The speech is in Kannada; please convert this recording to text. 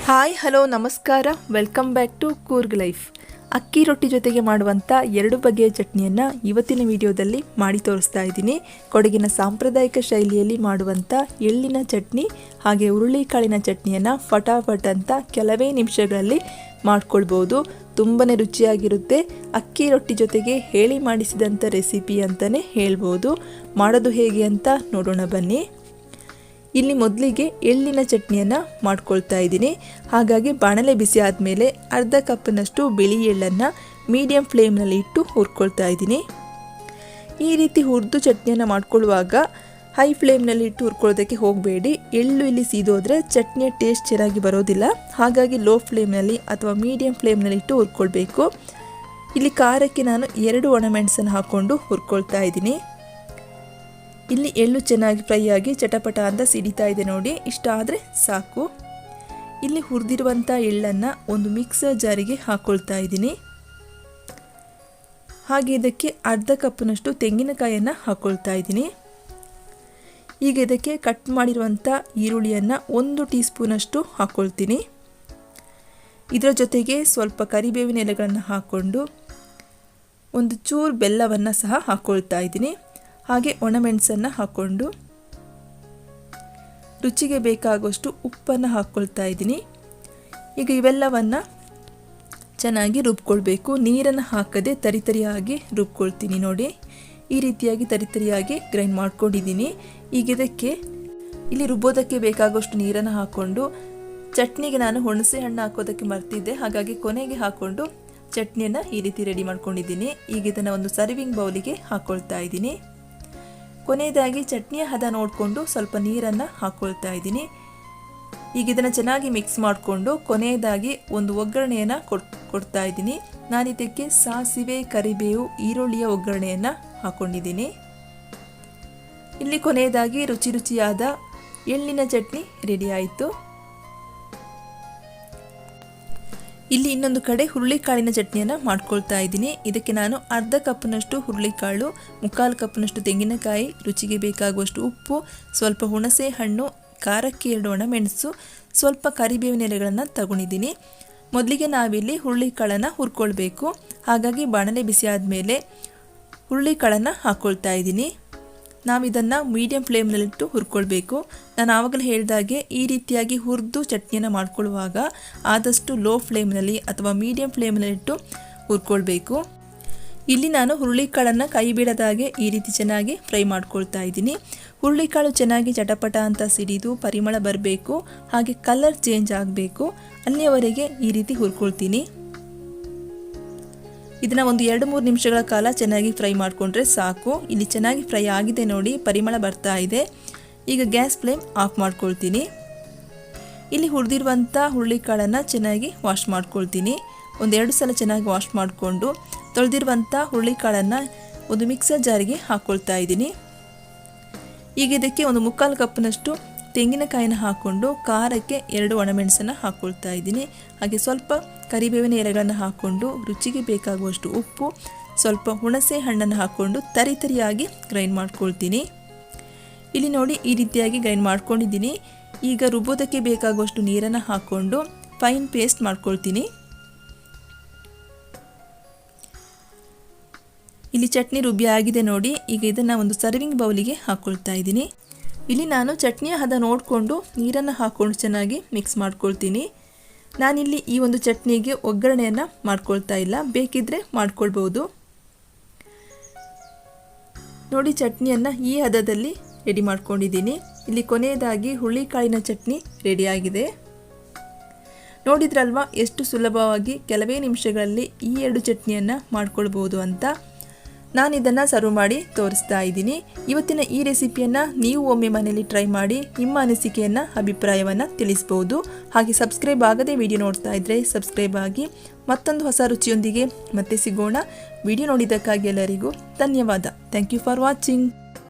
ಹಾಯ್ ಹಲೋ ನಮಸ್ಕಾರ, welcome back to Coorg life. ಅಕ್ಕಿ ರೊಟ್ಟಿ ಜೊತೆಗೆ ಮಾಡುವಂಥ 2 ಬಗೆಯ ಚಟ್ನಿಯನ್ನು ಇವತ್ತಿನ ವಿಡಿಯೋದಲ್ಲಿ ಮಾಡಿ ತೋರಿಸ್ತಾ ಇದ್ದೀನಿ. ಕೊಡಗಿನ ಸಾಂಪ್ರದಾಯಿಕ ಶೈಲಿಯಲ್ಲಿ ಮಾಡುವಂಥ ಎಳ್ಳಿನ ಚಟ್ನಿ ಹಾಗೆ ಹುರುಳಿಕಾಳಿನ ಚಟ್ನಿಯನ್ನು ಫಟಾಫಟ್ ಅಂತ ಕೆಲವೇ ನಿಮಿಷಗಳಲ್ಲಿ ಮಾಡ್ಕೊಳ್ಬೋದು. ತುಂಬಾ ರುಚಿಯಾಗಿರುತ್ತೆ. ಅಕ್ಕಿ ರೊಟ್ಟಿ ಜೊತೆಗೆ ಹೇಳಿ ಮಾಡಿಸಿದಂಥ ರೆಸಿಪಿ ಅಂತಲೇ ಹೇಳ್ಬೋದು. ಮಾಡೋದು ಹೇಗೆ ಅಂತ ನೋಡೋಣ ಬನ್ನಿ. ಇಲ್ಲಿ ಮೊದಲಿಗೆ ಎಳ್ಳಿನ ಚಟ್ನಿಯನ್ನು ಮಾಡ್ಕೊಳ್ತಾ ಇದ್ದೀನಿ. ಹಾಗಾಗಿ ಬಾಣಲೆ ಬಿಸಿ ಆದಮೇಲೆ ಅರ್ಧ ಕಪ್ನಷ್ಟು ಬಿಳಿ ಎಳ್ಳನ್ನು ಮೀಡಿಯಂ ಫ್ಲೇಮ್ನಲ್ಲಿ ಇಟ್ಟು ಹುರ್ಕೊಳ್ತಾ ಇದ್ದೀನಿ. ಈ ರೀತಿ ಹುರಿದು ಚಟ್ನಿಯನ್ನು ಮಾಡ್ಕೊಳ್ಳುವಾಗ ಹೈ ಫ್ಲೇಮ್ನಲ್ಲಿ ಇಟ್ಟು ಹುರ್ಕೊಳ್ಳೋದಕ್ಕೆ ಹೋಗಬೇಡಿ. ಎಳ್ಳು ಇಲ್ಲಿ ಸೀದೋದ್ರೆ ಚಟ್ನಿಯ ಟೇಸ್ಟ್ ಚೆನ್ನಾಗಿ ಬರೋದಿಲ್ಲ. ಹಾಗಾಗಿ ಲೋ ಫ್ಲೇಮ್ನಲ್ಲಿ ಅಥವಾ ಮೀಡಿಯಂ ಫ್ಲೇಮ್ನಲ್ಲಿ ಇಟ್ಟು ಹುರ್ಕೊಳ್ಬೇಕು. ಇಲ್ಲಿ ಖಾರಕ್ಕೆ ನಾನು 2 ಒಣಮೆಣಸನ್ನು ಹಾಕ್ಕೊಂಡು ಹುರ್ಕೊಳ್ತಾ ಇದ್ದೀನಿ. ಇಲ್ಲಿ ಎಳ್ಳು ಚೆನ್ನಾಗಿ ಫ್ರೈ ಆಗಿ ಚಟಪಟ ಅಂತ ಸಿಡಿತಾ ಇದೆ ನೋಡಿ. ಇಷ್ಟ ಆದರೆ ಸಾಕು. ಇಲ್ಲಿ ಹುರಿದಿರುವಂಥ ಎಳ್ಳನ್ನು ಒಂದು ಮಿಕ್ಸರ್ ಜಾರಿಗೆ ಹಾಕ್ಕೊಳ್ತಾ ಇದ್ದೀನಿ. ಹಾಗೆ ಇದಕ್ಕೆ ಅರ್ಧ ಕಪ್ನಷ್ಟು ತೆಂಗಿನಕಾಯಿಯನ್ನು ಹಾಕ್ಕೊಳ್ತಾ ಇದ್ದೀನಿ. ಈಗ ಇದಕ್ಕೆ ಕಟ್ ಮಾಡಿರುವಂಥ ಈರುಳ್ಳಿಯನ್ನು 1 ಟೀ ಸ್ಪೂನಷ್ಟು ಹಾಕ್ಕೊಳ್ತೀನಿ. ಇದರ ಜೊತೆಗೆ ಸ್ವಲ್ಪ ಕರಿಬೇವಿನ ಎಲೆಗಳನ್ನು ಹಾಕ್ಕೊಂಡು ಒಂದು ಚೂರು ಬೆಲ್ಲವನ್ನು ಸಹ ಹಾಕ್ಕೊಳ್ತಾ ಇದ್ದೀನಿ. ಹಾಗೆ ಒಣಮೆಣಸನ್ನು ಹಾಕ್ಕೊಂಡು ರುಚಿಗೆ ಬೇಕಾಗುವಷ್ಟು ಉಪ್ಪನ್ನು ಹಾಕ್ಕೊಳ್ತಾ ಇದ್ದೀನಿ. ಈಗ ಇವೆಲ್ಲವನ್ನು ಚೆನ್ನಾಗಿ ರುಬ್ಕೊಳ್ಬೇಕು. ನೀರನ್ನು ಹಾಕದೆ ತರಿತರಿಯಾಗಿ ರುಬ್ಕೊಳ್ತೀನಿ ನೋಡಿ. ಈ ರೀತಿಯಾಗಿ ತರಿತರಿಯಾಗಿ ಗ್ರೈಂಡ್ ಮಾಡ್ಕೊಂಡಿದ್ದೀನಿ. ಈಗ ಇದಕ್ಕೆ ಇಲ್ಲಿ ರುಬ್ಬೋದಕ್ಕೆ ಬೇಕಾಗುವಷ್ಟು ನೀರನ್ನು ಹಾಕ್ಕೊಂಡು ಚಟ್ನಿಗೆ ನಾನು ಹುಣಸೆ ಹಣ್ಣು ಹಾಕೋದಕ್ಕೆ ಮರ್ತಿದ್ದೆ. ಹಾಗಾಗಿ ಕೊನೆಗೆ ಹಾಕ್ಕೊಂಡು ಚಟ್ನಿಯನ್ನು ಈ ರೀತಿ ರೆಡಿ ಮಾಡ್ಕೊಂಡಿದ್ದೀನಿ. ಈಗ ಇದನ್ನು ಒಂದು ಸರ್ವಿಂಗ್ ಬೌಲಿಗೆ ಹಾಕ್ಕೊಳ್ತಾ ಇದ್ದೀನಿ. ಕೊನೆಯದಾಗಿ ಚಟ್ನಿಯ ಹದ ನೋಡಿಕೊಂಡು ಸ್ವಲ್ಪ ನೀರನ್ನು ಹಾಕ್ಕೊಳ್ತಾ ಇದ್ದೀನಿ. ಈಗ ಇದನ್ನು ಚೆನ್ನಾಗಿ ಮಿಕ್ಸ್ ಮಾಡಿಕೊಂಡು ಕೊನೆಯದಾಗಿ ಒಂದು ಒಗ್ಗರಣೆಯನ್ನು ಕೊಡ್ತಾ ಇದ್ದೀನಿ. ನಾನು ಇದಕ್ಕೆ ಸಾಸಿವೆ, ಕರಿಬೇವು, ಈರುಳ್ಳಿಯ ಒಗ್ಗರಣೆಯನ್ನು ಹಾಕ್ಕೊಂಡಿದ್ದೀನಿ. ಇಲ್ಲಿ ಕೊನೆಯದಾಗಿ ರುಚಿಯಾದ ಎಳ್ಳಿನ ಚಟ್ನಿ ರೆಡಿ ಆಯಿತು. ಇಲ್ಲಿ ಇನ್ನೊಂದು ಕಡೆ ಹುರುಳಿಕಾಳಿನ ಚಟ್ನಿಯನ್ನು ಮಾಡ್ಕೊಳ್ತಾ ಇದ್ದೀನಿ. ಇದಕ್ಕೆ ನಾನು ಅರ್ಧ ಕಪ್ನಷ್ಟು ಹುರುಳಿಕಾಳು, 1/4 ಕಪ್ನಷ್ಟು ತೆಂಗಿನಕಾಯಿ, ರುಚಿಗೆ ಬೇಕಾಗುವಷ್ಟು ಉಪ್ಪು, ಸ್ವಲ್ಪ ಹುಣಸೆ ಹಣ್ಣು, ಖಾರಕ್ಕೆ 2 ಒಣಮೆಣಸು, ಸ್ವಲ್ಪ ಕರಿಬೇವಿನ ಎಲೆಗಳನ್ನು ತಗೊಂಡಿದ್ದೀನಿ. ಮೊದಲಿಗೆ ನಾವಿಲ್ಲಿ ಹುರುಳಿಕಾಳನ್ನು ಹುರ್ಕೊಳ್ಬೇಕು. ಹಾಗಾಗಿ ಬಾಣಲೆ ಬಿಸಿ ಆದಮೇಲೆ ಹುರುಳಿಕಾಳನ್ನು ಹಾಕ್ಕೊಳ್ತಾ ಇದ್ದೀನಿ. ನಾವಿದನ್ನು ಮೀಡಿಯಂ ಫ್ಲೇಮ್ನಲ್ಲಿಟ್ಟು ಹುರ್ಕೊಳ್ಬೇಕು. ನಾನು ಆವಾಗಲೇ ಹೇಳಿದಾಗೆ ಈ ರೀತಿಯಾಗಿ ಹುರಿದು ಚಟ್ನಿಯನ್ನು ಮಾಡ್ಕೊಳ್ಳುವಾಗ ಆದಷ್ಟು ಲೋ ಫ್ಲೇಮ್ನಲ್ಲಿ ಅಥವಾ ಮೀಡಿಯಂ ಫ್ಲೇಮ್ನಲ್ಲಿಟ್ಟು ಹುರ್ಕೊಳ್ಬೇಕು. ಇಲ್ಲಿ ನಾನು ಹುರುಳಿಕಾಳನ್ನು ಕೈ ಬಿಡದಾಗೆ ಈ ರೀತಿ ಚೆನ್ನಾಗಿ ಫ್ರೈ ಮಾಡ್ಕೊಳ್ತಾ ಇದ್ದೀನಿ. ಹುರುಳಿಕಾಳು ಚೆನ್ನಾಗಿ ಚಟಪಟ ಅಂತ ಸಿಡಿದು ಪರಿಮಳ ಬರಬೇಕು. ಹಾಗೆ ಕಲರ್ ಚೇಂಜ್ ಆಗಬೇಕು. ಅಲ್ಲಿಯವರೆಗೆ ಈ ರೀತಿ ಹುರ್ಕೊಳ್ತೀನಿ. ಇದನ್ನು ಒಂದು 2-3 ನಿಮಿಷಗಳ ಕಾಲ ಚೆನ್ನಾಗಿ ಫ್ರೈ ಮಾಡಿಕೊಂಡ್ರೆ ಸಾಕು. ಇಲ್ಲಿ ಚೆನ್ನಾಗಿ ಫ್ರೈ ಆಗಿದೆ ನೋಡಿ, ಪರಿಮಳ ಬರ್ತಾ ಇದೆ. ಈಗ ಗ್ಯಾಸ್ ಫ್ಲೇಮ್ ಆಫ್ ಮಾಡ್ಕೊಳ್ತೀನಿ. ಇಲ್ಲಿ ಹುರಿದಿರುವಂಥ ಹುರುಳಿಕಾಳನ್ನು ಚೆನ್ನಾಗಿ ವಾಶ್ ಮಾಡ್ಕೊಳ್ತೀನಿ. 1-2 ಸಲ ಚೆನ್ನಾಗಿ ವಾಶ್ ಮಾಡಿಕೊಂಡು ತೊಳೆದಿರುವಂಥ ಹುರುಳಿಕಾಳನ್ನು ಒಂದು ಮಿಕ್ಸರ್ ಜಾರಿಗೆ ಹಾಕ್ಕೊಳ್ತಾ ಇದ್ದೀನಿ. ಈಗ ಇದಕ್ಕೆ ಒಂದು 1/4 ಕಪ್ನಷ್ಟು ತೆಂಗಿನಕಾಯಿನ ಹಾಕ್ಕೊಂಡು ಖಾರಕ್ಕೆ 2 ಒಣಮೆಣಸನ್ನು ಹಾಕ್ಕೊಳ್ತಾ ಇದ್ದೀನಿ. ಹಾಗೆ ಸ್ವಲ್ಪ ಕರಿಬೇವಿನ ಎಲೆಗಳನ್ನು ಹಾಕ್ಕೊಂಡು ರುಚಿಗೆ ಬೇಕಾಗುವಷ್ಟು ಉಪ್ಪು, ಸ್ವಲ್ಪ ಹುಣಸೆ ಹಣ್ಣನ್ನು ಹಾಕ್ಕೊಂಡು ತರಿತರಿಯಾಗಿ ಗ್ರೈಂಡ್ ಮಾಡ್ಕೊಳ್ತೀನಿ. ಇಲ್ಲಿ ನೋಡಿ ಈ ರೀತಿಯಾಗಿ ಗ್ರೈಂಡ್ ಮಾಡ್ಕೊಂಡಿದ್ದೀನಿ. ಈಗ ರುಬ್ಬೋದಕ್ಕೆ ಬೇಕಾಗುವಷ್ಟು ನೀರನ್ನು ಹಾಕ್ಕೊಂಡು ಫೈನ್ ಪೇಸ್ಟ್ ಮಾಡ್ಕೊಳ್ತೀನಿ. ಇಲ್ಲಿ ಚಟ್ನಿ ರುಬ್ಬಿ ಆಗಿದೆ ನೋಡಿ. ಈಗ ಇದನ್ನು ಒಂದು ಸರ್ವಿಂಗ್ ಬೌಲಿಗೆ ಹಾಕ್ಕೊಳ್ತಾ ಇದ್ದೀನಿ. ಇಲ್ಲಿ ನಾನು ಚಟ್ನಿಯ ಹದ ನೋಡಿಕೊಂಡು ನೀರನ್ನು ಹಾಕ್ಕೊಂಡು ಚೆನ್ನಾಗಿ ಮಿಕ್ಸ್ ಮಾಡ್ಕೊಳ್ತೀನಿ. ನಾನಿಲ್ಲಿ ಈ ಒಂದು ಚಟ್ನಿಗೆ ಒಗ್ಗರಣೆಯನ್ನು ಮಾಡ್ಕೊಳ್ತಾ ಇಲ್ಲ, ಬೇಕಿದ್ದರೆ ಮಾಡ್ಕೊಳ್ಬೋದು ನೋಡಿ. ಚಟ್ನಿಯನ್ನು ಈ ಹದದಲ್ಲಿ ರೆಡಿ ಮಾಡ್ಕೊಂಡಿದ್ದೀನಿ. ಇಲ್ಲಿ ಕೊನೆಯದಾಗಿ ಹುರುಳಿಕಾಳಿನ ಚಟ್ನಿ ರೆಡಿಯಾಗಿದೆ. ನೋಡಿದ್ರಲ್ವಾ ಎಷ್ಟು ಸುಲಭವಾಗಿ ಕೆಲವೇ ನಿಮಿಷಗಳಲ್ಲಿ ಈ 2 ಚಟ್ನಿಯನ್ನು ಮಾಡ್ಕೊಳ್ಬೋದು ಅಂತ. ನಾನು ಇದನ್ನು ಸರ್ವ್ ಮಾಡಿ ತೋರಿಸ್ತಾ ಇದ್ದೀನಿ. ಇವತ್ತಿನ ಈ ರೆಸಿಪಿಯನ್ನು ನೀವು ಒಮ್ಮೆ ಮನೆಯಲ್ಲಿ ಟ್ರೈ ಮಾಡಿ ನಿಮ್ಮ ಅನಿಸಿಕೆಯನ್ನು, ಅಭಿಪ್ರಾಯವನ್ನು ತಿಳಿಸ್ಬೋದು. ಹಾಗೆ ಸಬ್ಸ್ಕ್ರೈಬ್ ಆಗದೆ ವಿಡಿಯೋ ನೋಡ್ತಾ ಇದ್ದರೆ ಸಬ್ಸ್ಕ್ರೈಬ್ ಆಗಿ. ಮತ್ತೊಂದು ಹೊಸ ರುಚಿಯೊಂದಿಗೆ ಮತ್ತೆ ಸಿಗೋಣ. ವಿಡಿಯೋ ನೋಡಿದ್ದಕ್ಕಾಗಿ ಎಲ್ಲರಿಗೂ ಧನ್ಯವಾದ. Thank you for watching.